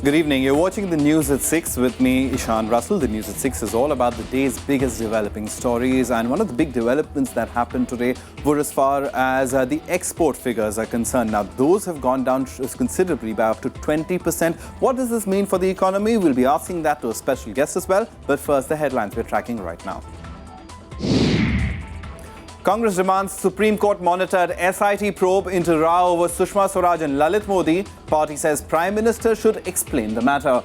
Good evening. You're watching the News at 6 with me, Ishan Russell. The News at 6 is all about the day's biggest developing stories. And one of the big developments that happened today were as far as the export figures are concerned. Now, those have gone down considerably by up to 20%. What does this mean for the economy? We'll be asking that to a special guest as well. But first, the headlines we're tracking right now. Congress demands Supreme Court monitored SIT probe into row over Sushma Swaraj and Lalit Modi. Party says Prime Minister should explain the matter.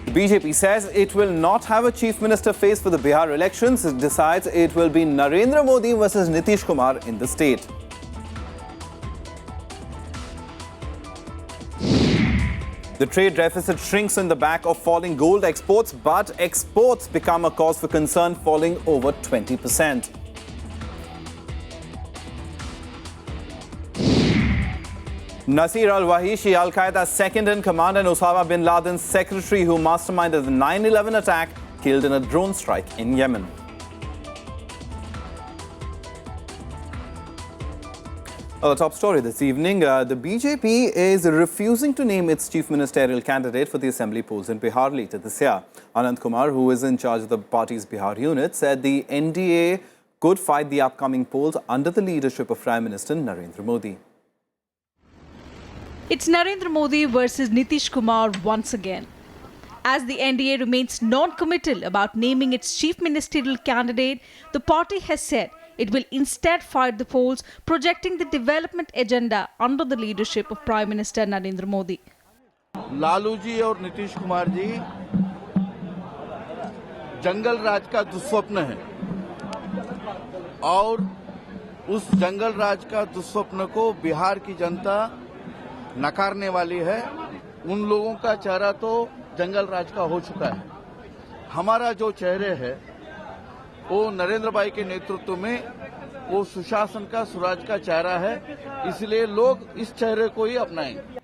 The BJP says it will not have a Chief Minister face for the Bihar elections. It decides it will be Narendra Modi versus Nitish Kumar in the state. The trade deficit shrinks in the back of falling gold exports, but exports become a cause for concern, falling over 20%. Nasir al-Wahishi, AlQaeda's second-in-command and Osama bin Laden's secretary who masterminded the 9/11 attack, killed in a drone strike in Yemen. The top story this evening, the BJP is refusing to name its chief ministerial candidate for the assembly polls in Bihar later this year. Anand Kumar, who is in charge of the party's Bihar unit, said the NDA could fight the upcoming polls under the leadership of Prime Minister Narendra Modi. It's Narendra Modi versus Nitish Kumar once again. As the NDA remains non-committal about naming its chief ministerial candidate, the party has said it will instead fight the polls, projecting the development agenda under the leadership of Prime Minister Narendra Modi. Lalu ji और नीतीश कुमार जी जंगल राज का दुस्वप्न है और उस जंगल राज का दुस्वप्न को बिहार की जनता नकारने वाली है। उन लोगों का चेहरा तो जंगल राज का हो चुका है। हमारा जो चेहरे है वो नरेंद्र भाई के नेतृत्व में वो सुशासन का स्वराज का चेहरा है, इसलिए लोग इस चेहरे को ही अपनाएंगे।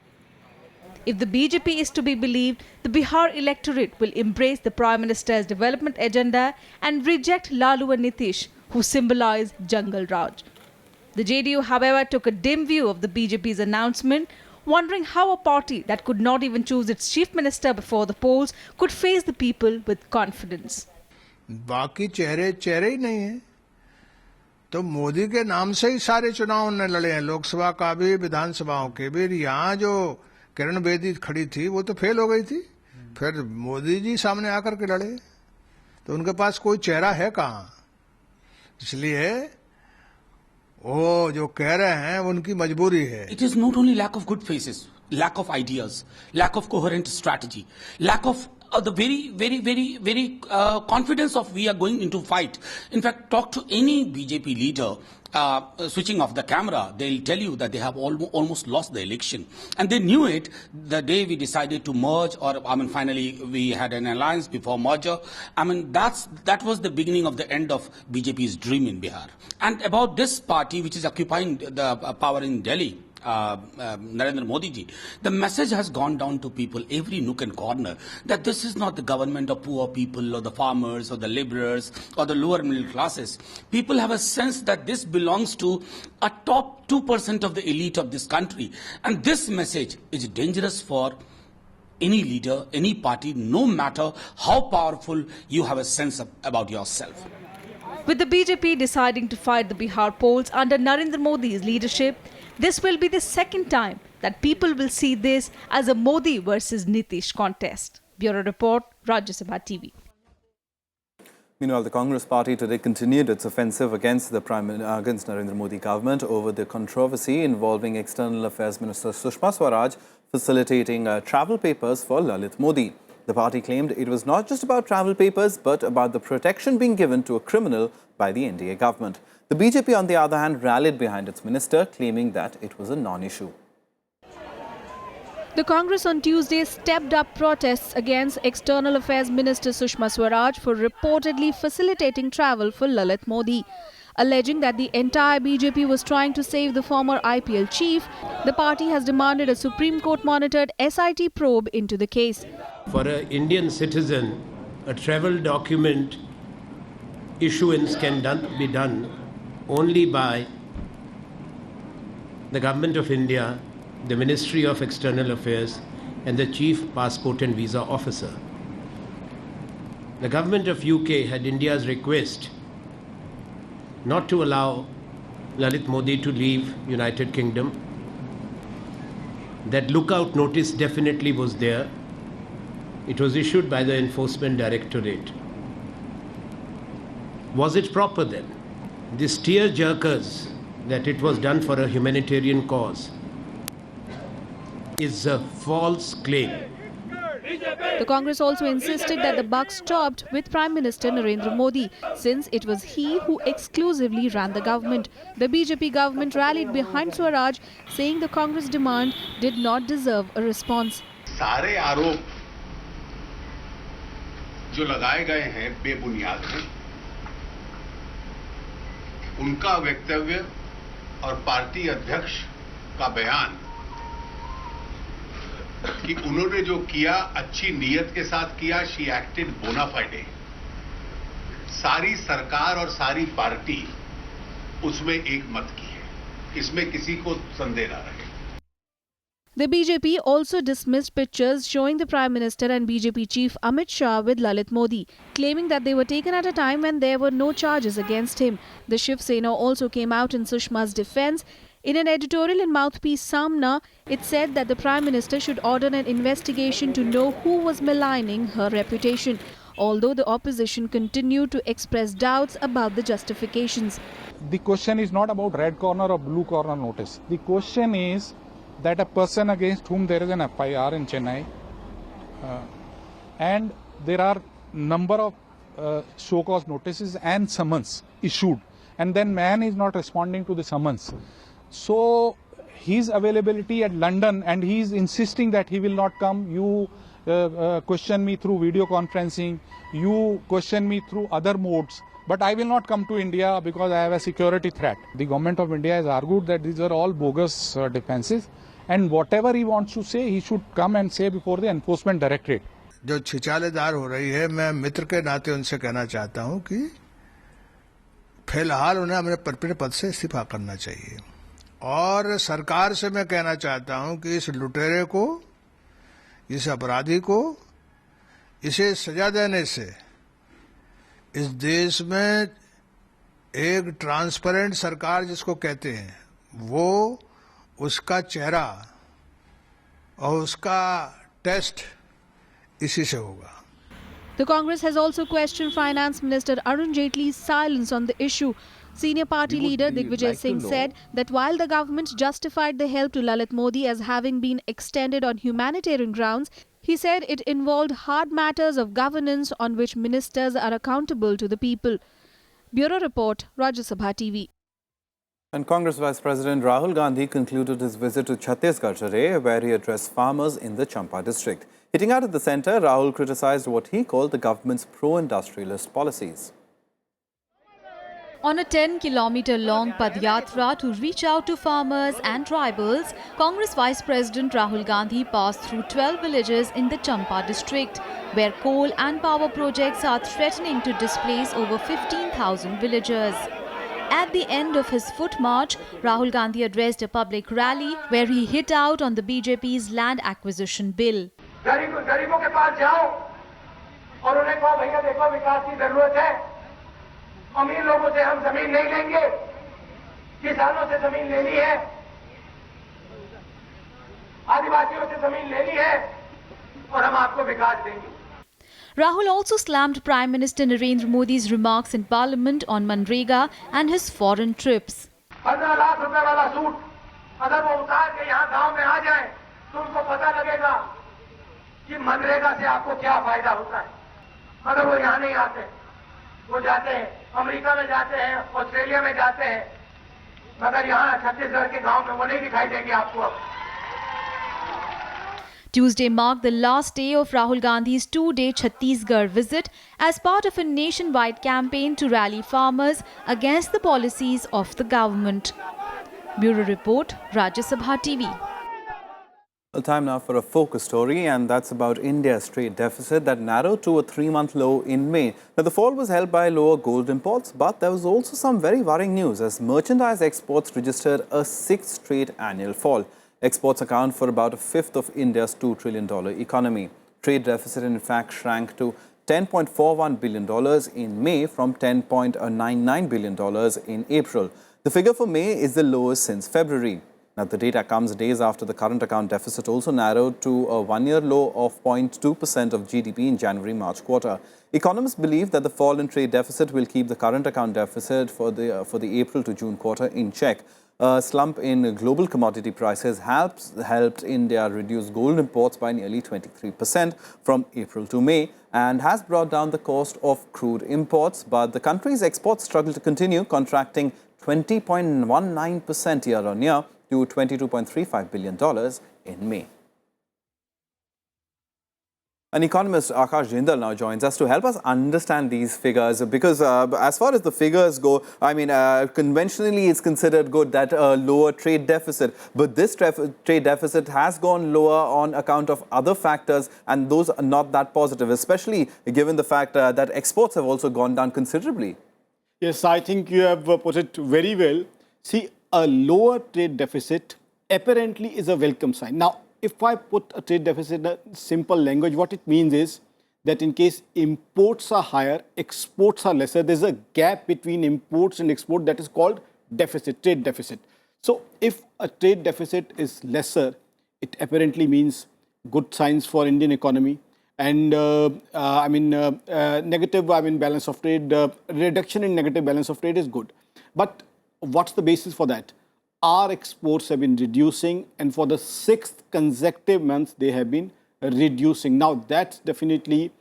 If the BJP is to be believed, the Bihar electorate will embrace the Prime Minister's development agenda and reject Lalu and Nitish, who symbolize Jungle Raj. The JDU, however, took a dim view of the BJP's announcement, wondering how a party that could not even choose its chief minister before the polls could face the people with confidence. बाकी चेहरे ही नहीं है, तो मोदी के नाम से ही सारे चुनाव उन्होंने लड़े हैं, लोकसभा का भी, विधानसभाओं के भी। यहाँ जो किरण बेदी खड़ी थी वो तो फेल हो गई थी, फिर मोदी जी सामने आकर के लड़े, तो उनके पास कोई चेहरा है कहाँ। इसलिए वो जो कह रहे हैं उनकी मजबूरी है। It is not only lack of good faces, lack of ideas, lack of coherent strategy, lack of the very confidence of we are going into fight. In fact, talk to any BJP leader, switching off the camera, they'll tell you that they have almost lost the election. And they knew it the day we decided to merge, or finally we had an alliance before merger. That was the beginning of the end of BJP's dream in Bihar. And about this party, which is occupying the power in Delhi, Narendra Modi ji, the message has gone down to people, every nook and corner, that this is not the government of poor people or the farmers or the laborers or the lower middle classes. People have a sense that this belongs to a top 2% of the elite of this country. And this message is dangerous for any leader, any party, no matter how powerful you have a sense about yourself. With the BJP deciding to fight the Bihar polls under Narendra Modi's leadership, this will be the second time that people will see this as a Modi versus Nitish contest. Bureau Report, Rajya Sabha TV. Meanwhile, the Congress party today continued its offensive against against Narendra Modi government over the controversy involving External Affairs Minister Sushma Swaraj facilitating travel papers for Lalit Modi. The party claimed it was not just about travel papers, but about the protection being given to a criminal by the NDA government. The BJP, on the other hand, rallied behind its minister, claiming that it was a non-issue. The Congress on Tuesday stepped up protests against External Affairs Minister Sushma Swaraj for reportedly facilitating travel for Lalit Modi. Alleging that the entire BJP was trying to save the former IPL chief, the party has demanded a Supreme Court-monitored SIT probe into the case. For an Indian citizen, a travel document issuance can be done only by the Government of India, the Ministry of External Affairs, and the Chief Passport and Visa Officer. The Government of UK had India's request not to allow Lalit Modi to leave United Kingdom. That lookout notice definitely was there. It was issued by the Enforcement Directorate. Was it proper then? These tear-jerkers that it was done for a humanitarian cause is a false claim. The Congress also insisted that the buck stopped with Prime Minister Narendra Modi, since it was he who exclusively ran the government. The BJP government rallied behind Swaraj, saying the Congress demand did not deserve a response. सारे आरोप जो लगाए गए हैं बेबुनियाद हैं, उनका वक्तव्य और पार्टी अध्यक्ष का बयान कि उन्होंने जो किया अच्छी नीयत के साथ किया, शी एक्टेड बोना फाइडे, सारी सरकार और सारी पार्टी उसमें एक मत की है, इसमें किसी को संदेह न रहे. The BJP also dismissed pictures showing the Prime Minister and BJP chief Amit Shah with Lalit Modi, claiming that they were taken at a time when there were no charges against him. The Shiv Sena also came out in Sushma's defense. In an editorial in mouthpiece Samna, it said that the Prime Minister should order an investigation to know who was maligning her reputation, although the opposition continued to express doubts about the justifications. The question is not about red corner or blue corner notice. The question is that a person against whom there is an FIR in Chennai and there are number of show cause notices and summons issued, and then man is not responding to the summons. So his availability at London, and he is insisting that he will not come. You question me through video conferencing, you question me through other modes, but I will not come to India because I have a security threat. The government of India has argued that these are all bogus defenses, and whatever he wants to say, he should come and say before the Enforcement Directorate. जो छिछालेदार हो रही है, मैं मित्र के नाते उनसे कहना चाहता हूं कि फिलहाल उन्हें अपने पद से इस्तीफा करना चाहिए, और सरकार से मैं कहना चाहता हूं कि इस लुटेरे को, इस अपराधी को, इसे सजा देने से इस देश में एक ट्रांसपेरेंट सरकार जिसको कहते हैं, वो उसका चेहरा और उसका टेस्ट इसी से होगा. The Congress has also questioned Finance Minister Arun Jaitley's silence on the issue. Senior party leader Digvijay Singh said that while the government justified the help to Lalit Modi as having been extended on humanitarian grounds, he said it involved hard matters of governance on which ministers are accountable to the people. Bureau Report, Rajya Sabha TV. And Congress Vice President Rahul Gandhi concluded his visit to Chhattisgarh today, where he addressed farmers in the Champa district. Hitting out at the centre, Rahul criticised what he called the government's pro-industrialist policies. On a 10-kilometre-long Padyatra to reach out to farmers and tribals, Congress Vice President Rahul Gandhi passed through 12 villages in the Champa district, where coal and power projects are threatening to displace over 15,000 villagers. At the end of his foot march, Rahul Gandhi addressed a public rally where he hit out on the BJP's land acquisition bill. गरीबों के पास जाओ और उन्हें कहो भैया देखो विकास की जरूरत है, अमीर लोगों से हम जमीन नहीं लेंगे, किसानों से जमीन लेनी है, आदिवासियों से जमीन लेनी है और हम आपको विकास देंगे. Rahul also slammed Prime Minister Narendra Modi's remarks in Parliament on Manrega and his foreign trips. 15 lakh रुपए वाला सूट अगर वो उतार के यहाँ गांव में आ जाए तो उनको पता लगेगा कि मनरेगा से आपको क्या फायदा होता है. अगर वो यहाँ नहीं आते, वो जाते हैं अमेरिका में, जाते हैं ऑस्ट्रेलिया में, जाते हैं, मगर यहाँ छत्तीसगढ़ के गांव में वो नहीं दिखाई देंगे आपको. अब Tuesday marked the last day of Rahul Gandhi's 2-day Chhattisgarh visit as part of a nationwide campaign to rally farmers against the policies of the government. Bureau Report, Rajya Sabha TV. Well, time now for a focus story, and that's about India's trade deficit that narrowed to a 3-month low in May. Now, the fall was helped by lower gold imports, but there was also some very worrying news as merchandise exports registered a 6th straight annual fall. Exports account for about a fifth of India's $2 trillion economy. Trade deficit, in fact, shrank to $10.41 billion in May from $10.99 billion in April. The figure for May is the lowest since February. Now, the data comes days after the current account deficit also narrowed to a one-year low of 0.2% of GDP in January-March quarter. Economists believe that the fall in trade deficit will keep the current account deficit for the April to June quarter in check. A slump in global commodity prices helped India reduce gold imports by nearly 23% from April to May and has brought down the cost of crude imports. But the country's exports struggle to continue, contracting 20.19% year-on-year to $22.35 billion in May. An economist, Akash Jindal, now joins us to help us understand these figures because as far as the figures go, I mean, conventionally it's considered good that a lower trade deficit, but this trade deficit has gone lower on account of other factors, and those are not that positive, especially given the fact that exports have also gone down considerably. Yes, I think you have put it very well. See, a lower trade deficit apparently is a welcome sign. Now, if I put a trade deficit in simple language, what it means is that in case imports are higher, exports are lesser, there's a gap between imports and export that is called deficit, trade deficit. So, if a trade deficit is lesser, it apparently means good signs for Indian economy. And negative, balance of trade, reduction in negative balance of trade is good. But what's the basis for that? Our exports have been reducing, and for the 6th consecutive month, they have been reducing. Now, that's definitely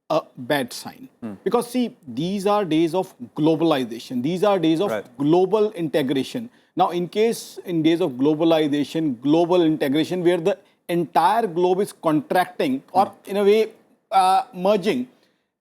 a bad sign. Because, see, these are days of globalization. These are days of global integration. Now, in days of globalization, global integration, where the entire globe is contracting or, in a way, merging,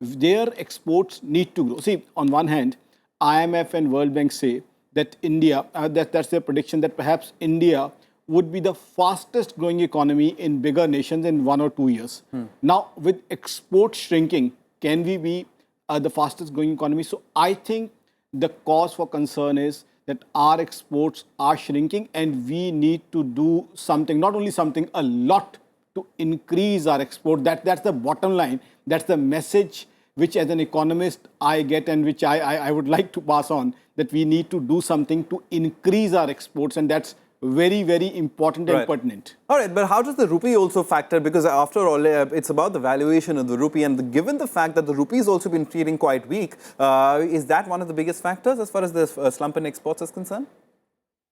their exports need to grow. See, on one hand, IMF and World Bank say that India, that's their prediction, that perhaps India would be the fastest growing economy in bigger nations in 1 or 2 years. Now, with exports shrinking, can we be the fastest growing economy? So, I think the cause for concern is that our exports are shrinking and we need to do something, not only something, a lot to increase our export. That's the bottom line. That's the message which as an economist I get and which I would like to pass on, that we need to do something to increase our exports, and that's very, very important and pertinent. All right, but how does the rupee also factor? Because after all, it's about the valuation of the rupee, and given the fact that the rupee has also been feeling quite weak, is that one of the biggest factors as far as the slump in exports is concerned?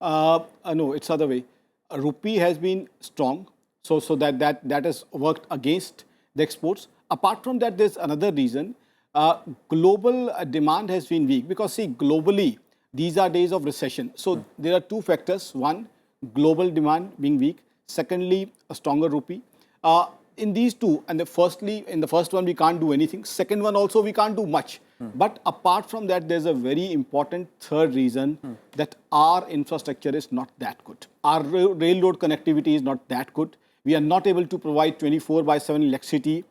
No, it's other way. Rupee has been strong, so that has worked against the exports. Apart from that, there's another reason. Global demand has been weak because, see, globally, these are days of recession. So there are two factors. One, global demand being weak. Secondly, a stronger rupee. In these two, and in the first one, we can't do anything. Second one also, we can't do much. But apart from that, there's a very important third reason that our infrastructure is not that good. Our railroad connectivity is not that good. We are not able to provide 24/7 electricity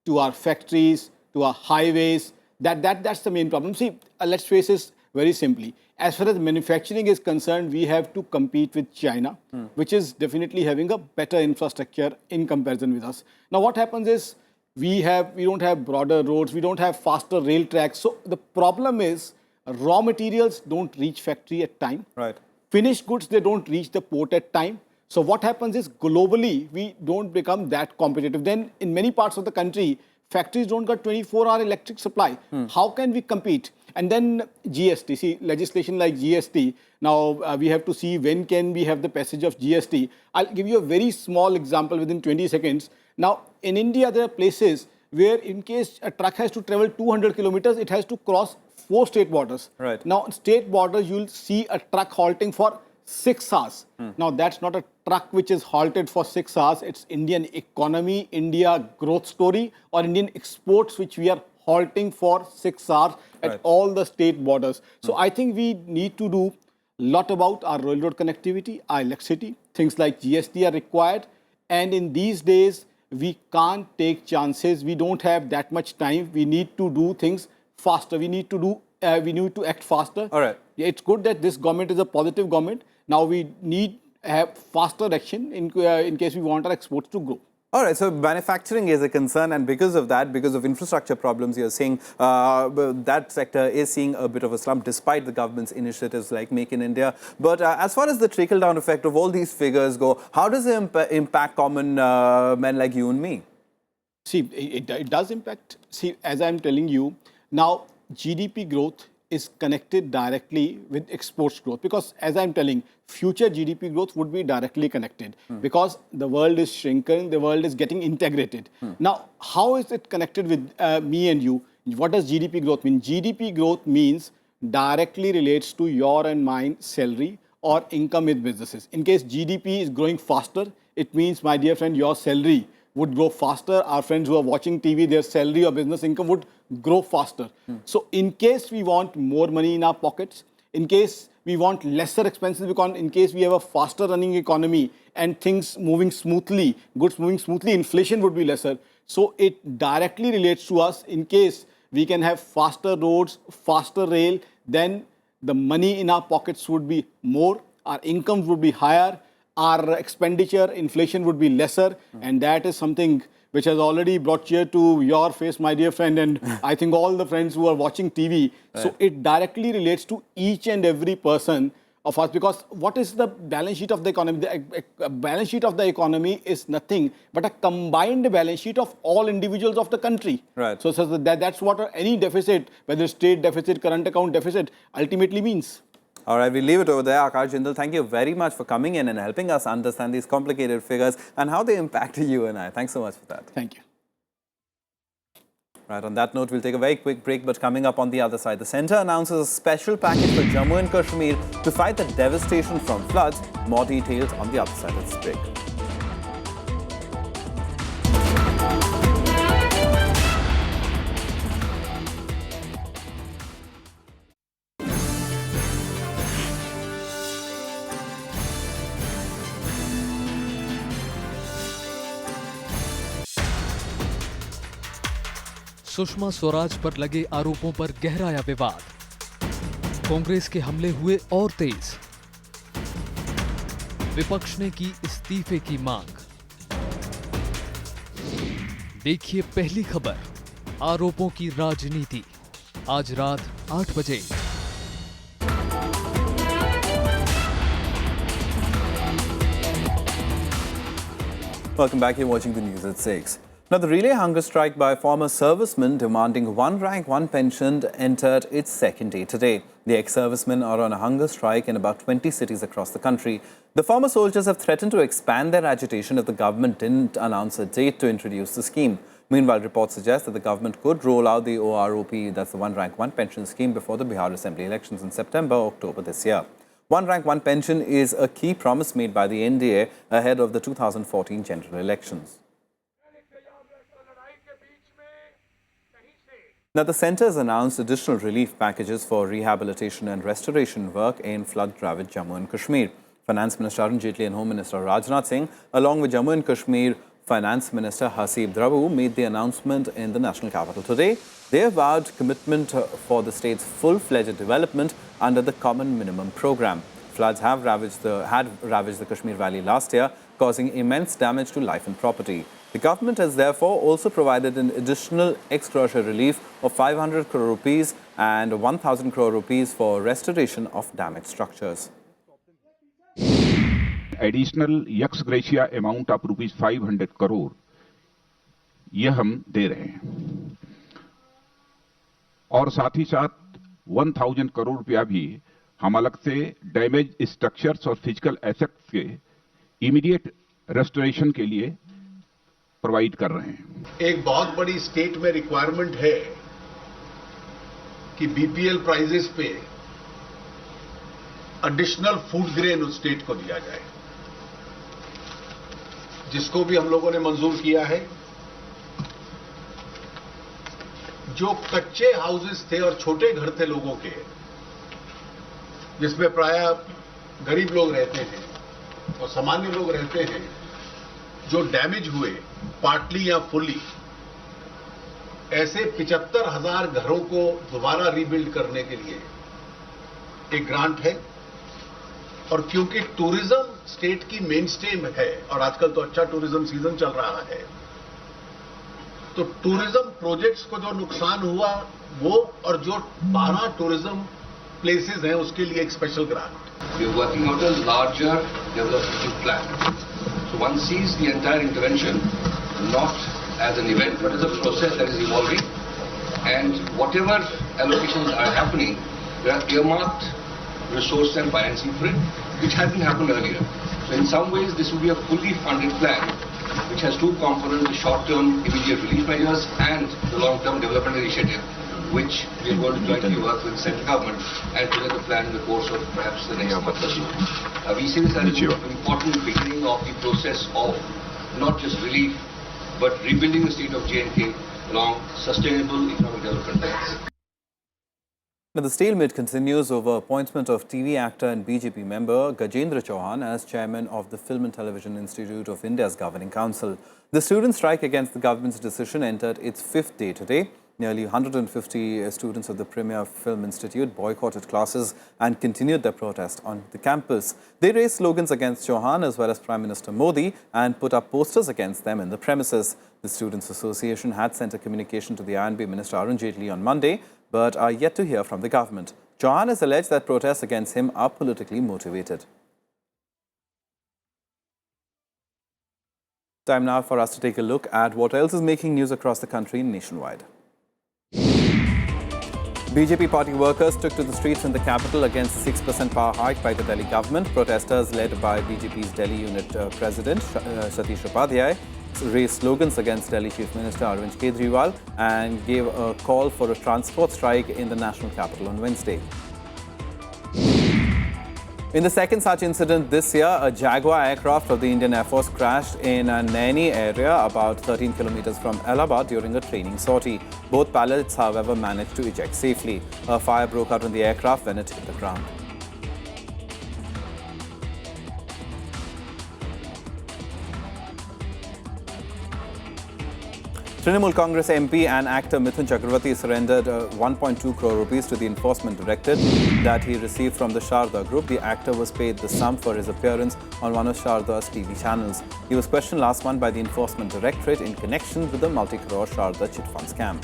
to our factories, to our highways. That's the main problem. See, let's face it very simply. As far as manufacturing is concerned, we have to compete with China, which is definitely having a better infrastructure in comparison with us. Now, what happens is we don't have broader roads, we don't have faster rail tracks. So the problem is raw materials don't reach factory at time. Right. Finished goods, they don't reach the port at time. So what happens is globally, we don't become that competitive. Then in many parts of the country, factories don't get 24-hour electric supply. How can we compete? And then GST, see, legislation like GST, now we have to see when can we have the passage of GST. I'll give you a very small example within 20 seconds. Now, in India, there are places where in case a truck has to travel 200 kilometers, it has to cross 4 state borders. Right. Now, on state borders, you'll see a truck halting for 6 hours. Now, that's not a truck which is halted for 6 hours. It's Indian economy, India growth story, or Indian exports which we are halting for 6 hours at all the state borders. So, I think we need to do a lot about our railroad connectivity, our electricity. Things like GST are required. And in these days, we can't take chances. We don't have that much time. We need to do things faster. We need to act faster. All right. Yeah, it's good that this government is a positive government. Now we need have faster action in case we want our exports to grow. All right, so manufacturing is a concern, and because of that, because of infrastructure problems, you're seeing that sector is seeing a bit of a slump despite the government's initiatives like Make in India. But as far as the trickle-down effect of all these figures go, how does it impact common men like you and me? See, it does impact. See, as I'm telling you, now GDP growth is connected directly with exports growth, because as I'm telling, future GDP growth would be directly connected because the world is shrinking, the world is getting integrated. Now, how is it connected with me and you? What does GDP growth mean? GDP growth means directly relates to your and mine salary or income with businesses. In case GDP is growing faster, it means, my dear friend, your salary would grow faster. Our friends who are watching TV, their salary or business income would grow faster. So in case we want more money in our pockets, in case we want lesser expenses, because in case we have a faster running economy and things moving smoothly, goods moving smoothly, inflation would be lesser. So it directly relates to us. In case we can have faster roads, faster rail, then the money in our pockets would be more, our incomes would be higher, our expenditure, inflation would be lesser, and that is something which has already brought cheer to your face, my dear friend, and I think all the friends who are watching TV. Right. So it directly relates to each and every person of us, because what is the balance sheet of the economy? The balance sheet of the economy is nothing but a combined balance sheet of all individuals of the country. Right. So that's what any deficit, whether state deficit, current account deficit, ultimately means. All right, we'll leave it over there. Akash Jindal, thank you very much for coming in and helping us understand these complicated figures and how they impact you and I. Thanks so much for that. Thank you. Right, on that note, we'll take a very quick break, but coming up on the other side, the centre announces a special package for Jammu and Kashmir to fight the devastation from floods. More details on the other side of this break. Sushma Swaraj पर लगे आरोपों पर गहराया विवाद। कांग्रेस के हमले हुए और तेज। विपक्ष ने की इस्तीफे की मांग। देखिए पहली खबर, आरोपों की राजनीति, आज रात 8 बजे। Welcome back. You're watching the news at 6. Now, the relay hunger strike by former servicemen demanding one rank, one pension entered its second day today. The ex-servicemen are on a hunger strike in about 20 cities across the country. The former soldiers have threatened to expand their agitation if the government didn't announce a date to introduce the scheme. Meanwhile, reports suggest that the government could roll out the OROP, that's the one rank, one pension scheme, before the Bihar Assembly elections in September or October this year. One rank, one pension is a key promise made by the NDA ahead of the 2014 general elections. Now, the centre has announced additional relief packages for rehabilitation and restoration work in flood-ravaged Jammu and Kashmir. Finance Minister Arun Jaitley and Home Minister Rajnath Singh, along with Jammu and Kashmir Finance Minister Hasib Drabu, made the announcement in the national capital today. They vowed commitment for the state's full-fledged development under the Common Minimum Programme. Floods had ravaged the Kashmir Valley last year, causing immense damage to life and property. The government has therefore also provided an additional ex-gratia relief of 500 crore rupees and 1,000 crore rupees for restoration of damaged structures. Additional ex gratia amount of rupees 500 crore ये हम दे रहे हैं और साथ ही साथ 1,000 करोड़ रुपया भी हम अलग से डैमेज स्ट्रक्चर्स और फिजिकल एसेट्स के इमीडिएट रेस्टोरेशन के लिए प्रोवाइड कर रहे हैं। एक बहुत बड़ी स्टेट में रिक्वायरमेंट है कि बीपीएल प्राइजेस पे एडिशनल फूड ग्रेन उस स्टेट को दिया जाए, जिसको भी हम लोगों ने मंजूर किया है। जो कच्चे हाउसेस थे और छोटे घर थे लोगों के, जिसमें प्राय गरीब लोग रहते हैं और सामान्य लोग रहते हैं, जो डैमेज हुए पार्टली या फुल्ली, ऐसे 75,000 घरों को दोबारा रीबिल्ड करने के लिए एक ग्रांट है। और क्योंकि टूरिज्म स्टेट की मेन स्ट्रीम है और आजकल तो अच्छा टूरिज्म सीजन चल रहा है, तो टूरिज्म प्रोजेक्ट्स को जो नुकसान हुआ वो और जो 12 टूरिज्म प्लेसेस हैं उसके लिए एक special grant. We are working out a larger development plan. So one sees the entire intervention not as an event, but as a process that is evolving. And whatever allocations are happening, there are earmarked resource and financing for it, which hasn't happened earlier. So in some ways, this will be a fully funded plan, which has two components: the short-term immediate relief measures and the long-term development initiative, which we are going to jointly work with the central government and present a plan in the course of perhaps the next month or so. We see this as an important beginning of the process of not just relief, but rebuilding the state of J&K along sustainable economic development plans. Now, the stalemate continues over appointment of TV actor and BJP member Gajendra Chauhan as chairman of the Film and Television Institute of India's Governing Council. The student strike against the government's decision entered its 5th day today. Nearly 150 students of the Premier Film Institute boycotted classes and continued their protest on the campus. They raised slogans against Chauhan as well as Prime Minister Modi and put up posters against them in the premises. The Students' Association had sent a communication to the I&B Minister Arun Jaitley on Monday, but are yet to hear from the government. Chauhan has alleged that protests against him are politically motivated. Time now for us to take a look at what else is making news across the country nationwide. BJP party workers took to the streets in the capital against the 6% power hike by the Delhi government. Protesters led by BJP's Delhi unit president Satish Upadhyay raised slogans against Delhi Chief Minister Arvind Kejriwal and gave a call for a transport strike in the national capital on Wednesday. In the second such incident this year, a Jaguar aircraft of the Indian Air Force crashed in a Naini area about 13 kilometers from Allahabad during a training sortie. Both pilots, however, managed to eject safely. A fire broke out on the aircraft when it hit the ground. Trinamool Congress MP and actor Mithun Chakravarti surrendered 1.2 crore rupees to the enforcement directorate that he received from the Sharda Group. The actor was paid the sum for his appearance on one of Sharda's TV channels. He was questioned last month by the enforcement directorate in connection with the multi-crore Sharda chit fund scam.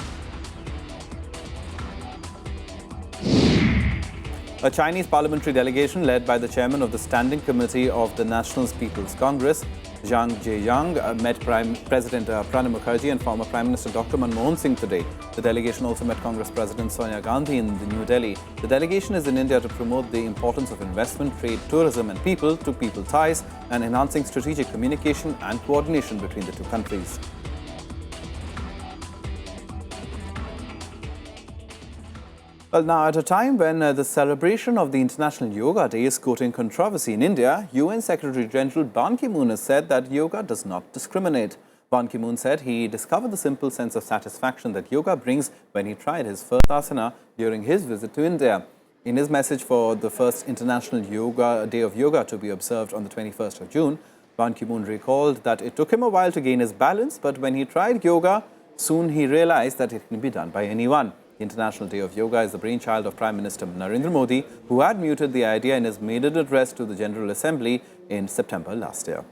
A Chinese parliamentary delegation led by the chairman of the Standing Committee of the National People's Congress, Zhang Zhejiang, met President Pranab Mukherjee and former Prime Minister Dr. Manmohan Singh today. The delegation also met Congress President Sonia Gandhi in New Delhi. The delegation is in India to promote the importance of investment, trade, tourism and people-to-people ties and enhancing strategic communication and coordination between the two countries. Well, now, at a time when the celebration of the International Yoga Day is courting controversy in India, UN Secretary General Ban Ki-moon has said that yoga does not discriminate. Ban Ki-moon said he discovered the simple sense of satisfaction that yoga brings when he tried his first asana during his visit to India. In his message for the first International Day of Yoga to be observed on the 21st of June, Ban Ki-moon recalled that it took him a while to gain his balance, but when he tried yoga, soon he realized that it can be done by anyone. The International Day of Yoga is the brainchild of Prime Minister Narendra Modi, who had mooted the idea in his maiden address to the General Assembly in September last year.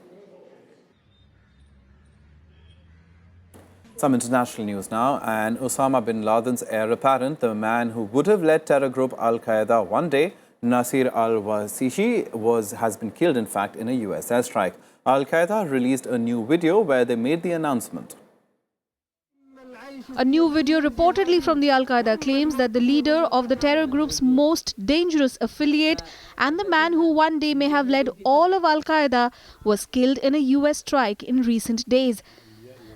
Some international news now, and Osama bin Laden's heir apparent, the man who would have led terror group Al-Qaeda one day, Nasir al-Wasishi, has been killed, in fact, in a US airstrike. Al-Qaeda released a new video where they made the announcement. A new video reportedly from the Al-Qaeda claims that the leader of the terror group's most dangerous affiliate and the man who one day may have led all of Al-Qaeda was killed in a US strike in recent days.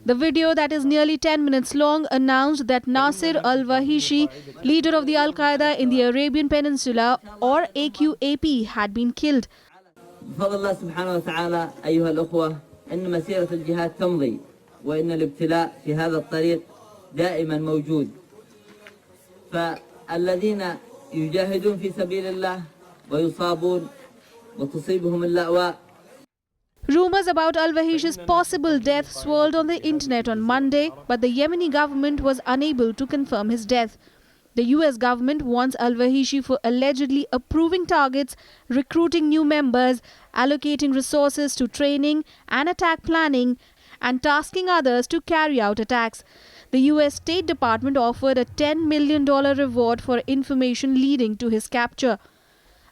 The video, that is nearly 10 minutes long, announced that Nasir al-Wahishi, leader of the Al-Qaeda in the Arabian Peninsula, or AQAP, had been killed. دائما موجود فالذين يجاهدون في سبيل الله ويصابون وتصيبهم اللأواء. Rumors Rumors about al-Wahish's possible death swirled on the internet on Monday, but the Yemeni government was unable to confirm his death. The US government wants al-Wahishi for allegedly approving targets, recruiting new members, allocating resources to training and attack planning, and tasking others to carry out attacks. The US State Department offered a $10 million reward for information leading to his capture.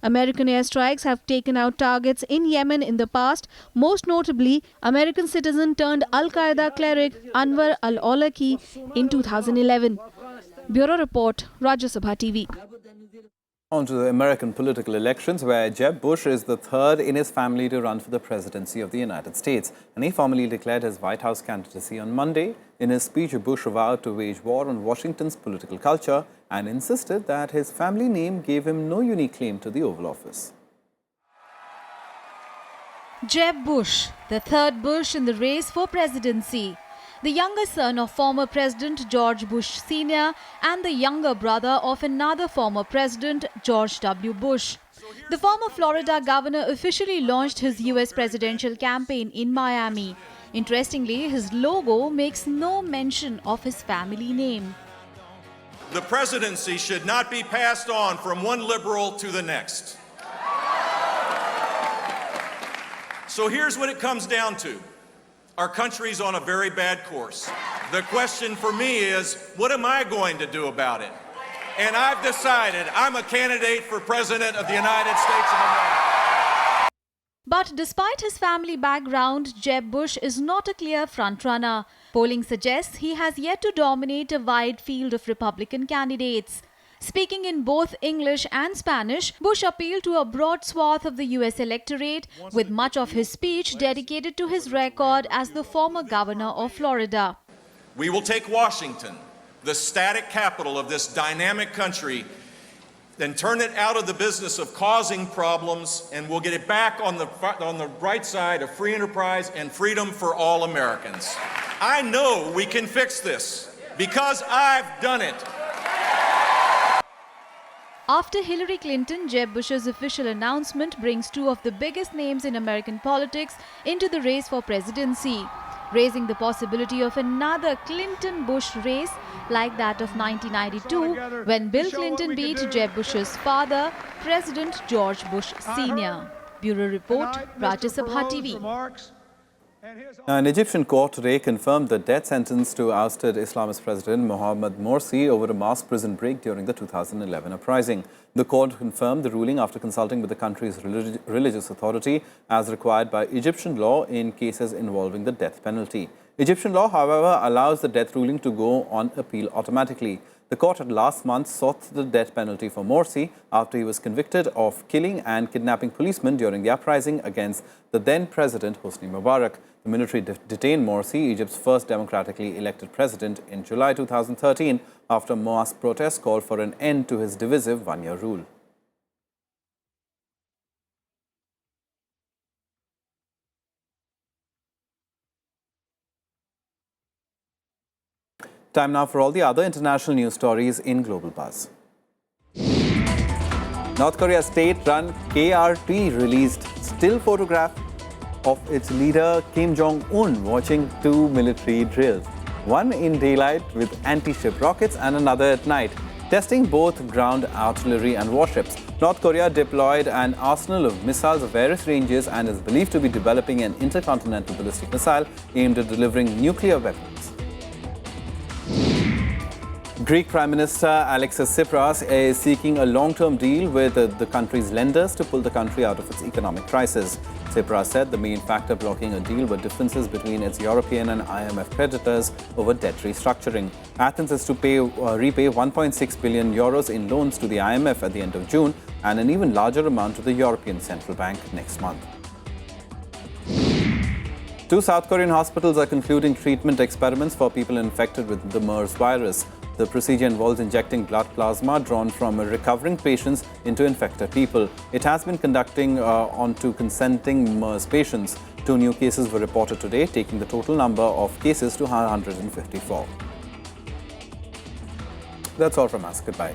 American airstrikes have taken out targets in Yemen in the past, most notably American citizen turned Al-Qaeda cleric Anwar al-Awlaki in 2011. Bureau Report, Rajya Sabha TV. On to the American political elections, where Jeb Bush is the third in his family to run for the presidency of the United States. And he formally declared his White House candidacy on Monday. In his speech, Bush vowed to wage war on Washington's political culture and insisted that his family name gave him no unique claim to the Oval Office. Jeb Bush, the third Bush in the race for presidency. The younger son of former President George Bush Sr. and the younger brother of another former President, George W. Bush. The former Florida governor officially launched his US presidential campaign in Miami. Interestingly, his logo makes no mention of his family name. The presidency should not be passed on from one liberal to the next. So here's what it comes down to. Our country's on a very bad course. The question for me is, what am I going to do about it? And I've decided I'm a candidate for President of the United States of America. But despite his family background, Jeb Bush is not a clear frontrunner. Polling suggests he has yet to dominate a wide field of Republican candidates. Speaking in both English and Spanish, Bush appealed to a broad swath of the US electorate, with much of his speech dedicated to his record as the former governor of Florida. We will take Washington, the static capital of this dynamic country, then turn it out of the business of causing problems, and we'll get it back on the right side of free enterprise and freedom for all Americans. I know we can fix this because I've done it. After Hillary Clinton, Jeb Bush's official announcement brings two of the biggest names in American politics into the race for presidency, raising the possibility of another Clinton-Bush race like that of 1992, when Bill Clinton beat Jeb Bush's father, President George Bush Sr. Bureau Report, Rajya Sabha TV. An Egyptian court today confirmed the death sentence to ousted Islamist President Mohamed Morsi over a mass prison break during the 2011 uprising. The court confirmed the ruling after consulting with the country's religious authority as required by Egyptian law in cases involving the death penalty. Egyptian law, however, allows the death ruling to go on appeal automatically. The court had last month sought the death penalty for Morsi after he was convicted of killing and kidnapping policemen during the uprising against the then President Hosni Mubarak. The military detained Morsi, Egypt's first democratically elected president, in July 2013 after mass protests called for an end to his divisive one-year rule. Time now for all the other international news stories in Global Buzz. North Korea's state-run KRT released still photograph of its leader Kim Jong-un watching two military drills, one in daylight with anti-ship rockets and another at night, testing both ground artillery and warships. North Korea deployed an arsenal of missiles of various ranges and is believed to be developing an intercontinental ballistic missile aimed at delivering nuclear weapons. Greek Prime Minister Alexis Tsipras is seeking a long-term deal with the country's lenders to pull the country out of its economic crisis. Tsipras said the main factor blocking a deal were differences between its European and IMF creditors over debt restructuring. Athens is to repay 1.6 billion euros in loans to the IMF at the end of June and an even larger amount to the European Central Bank next month. Two South Korean hospitals are concluding treatment experiments for people infected with the MERS virus. The procedure involves injecting blood plasma drawn from recovering patients into infected people. It has been conducting onto consenting MERS patients. 2 new cases were reported today, taking the total number of cases to 154. That's all from us. Goodbye.